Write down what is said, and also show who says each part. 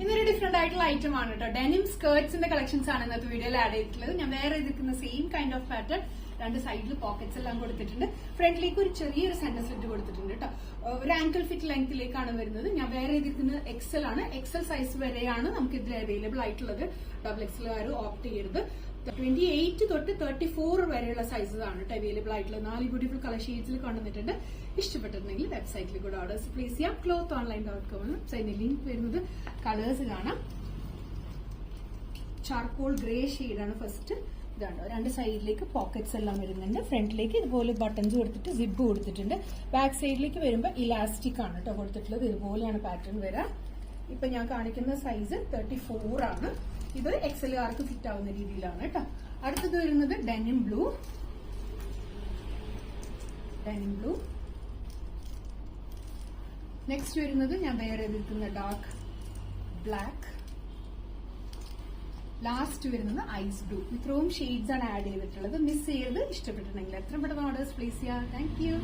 Speaker 1: ഇന്നൊരു ഡിഫറെന്റ് ആയിട്ടുള്ള ഐറ്റം ആണ് കേട്ടോ. ഡെനിം സ്കേർട്സിന്റെ കളക്ഷൻസ് ആണ് ഇന്നത്തെ വീഡിയോയിൽ ആഡ് ചെയ്തിട്ടുള്ളത്. ഞാൻ വേറെ എതിർക്കുന്ന സെയിം കൈൻഡ് ഓഫ് പാറ്റേൺ, രണ്ട് സൈഡിൽ പോക്കറ്റ്സ് എല്ലാം കൊടുത്തിട്ടുണ്ട്. ഫ്രണ്ടിലേക്ക് ഒരു ചെറിയൊരു സെന്റർ സ്ലിറ്റ് കൊടുത്തിട്ടുണ്ട് കേട്ടോ. ഒരു ആങ്കിൾ ഫിറ്റ് ലെങ്ത്തിലേക്കാണ് വരുന്നത്. ഞാൻ വേറെ എതിർക്കുന്നത് എക്സൽ ആണ്. എക്സൽ സൈസ് വരെയാണ് നമുക്ക് ഇതിൽ അവൈലബിൾ ആയിട്ടുള്ളത്. ഡബിൾ എക്സൽ ആരും ഓപ്റ്റ് ചെയ്യരുത്. 28 തൊട്ട് 34 വരെയുള്ള സൈസസ് ആണ് അവൈലബിൾ ആയിട്ടുള്ളത്. 4 ബ്യൂട്ടിഫുൾ കളർ ഷെയ്ഡ്സിൽ കൊണ്ടുവന്നിട്ടുണ്ട്. ഇഷ്ടപ്പെട്ടിട്ടുണ്ടെങ്കിൽ വെബ്സൈറ്റിൽ കൂടെ ഓർഡേഴ്സ് പ്ലേസ് ചെയ്യാം. clothonline.com വെബ്സൈറ്റിന്റെ ലിങ്ക് വരുന്നത്. കളേഴ്സ് കാണാം. ചാർക്കോൾ ഗ്രേ ഷെയ്ഡാണ് ഫസ്റ്റ്. ഇതാണ്ടോ, രണ്ട് സൈഡിലേക്ക് പോക്കറ്റ്സ് എല്ലാം വരുന്നുണ്ട്. ഫ്രണ്ടിലേക്ക് ഇതുപോലെ ബട്ടൺസ് കൊടുത്തിട്ട് സിബ് കൊടുത്തിട്ടുണ്ട്. ബാക്ക് സൈഡിലേക്ക് വരുമ്പോൾ ഇലാസ്റ്റിക് ആണ് കേട്ടോ കൊടുത്തിട്ടുള്ളത്. ഇതുപോലെയാണ് പാറ്റേൺ വരാം. ഇപ്പൊ ഞാൻ കാണിക്കുന്ന സൈസ് 34 ആണ്. ഇത് എക്സലുകാർക്ക് ഫിറ്റ് ആവുന്ന രീതിയിലാണ് കേട്ടോ. അടുത്തത് വരുന്നത് ഡെനിം ബ്ലൂ. നെക്സ്റ്റ് വരുന്നത് ഞാൻ വേറെ എതിർക്കുന്ന ഡാർക്ക് ബ്ലാക്ക്. ലാസ്റ്റ് വരുന്നത് ഐസ് ബ്ലൂ. ഇത്രയും ഷെയ്ഡ്സ് ആണ് ആഡ് ചെയ്തിട്ടുള്ളത്. മിസ് ചെയ്ത് ഇഷ്ടപ്പെട്ടിട്ടുണ്ടെങ്കിൽ എത്ര പെട്ടെന്ന് ഓർഡേഴ്സ് പ്ലേസ് ചെയ്യാം. Thank you.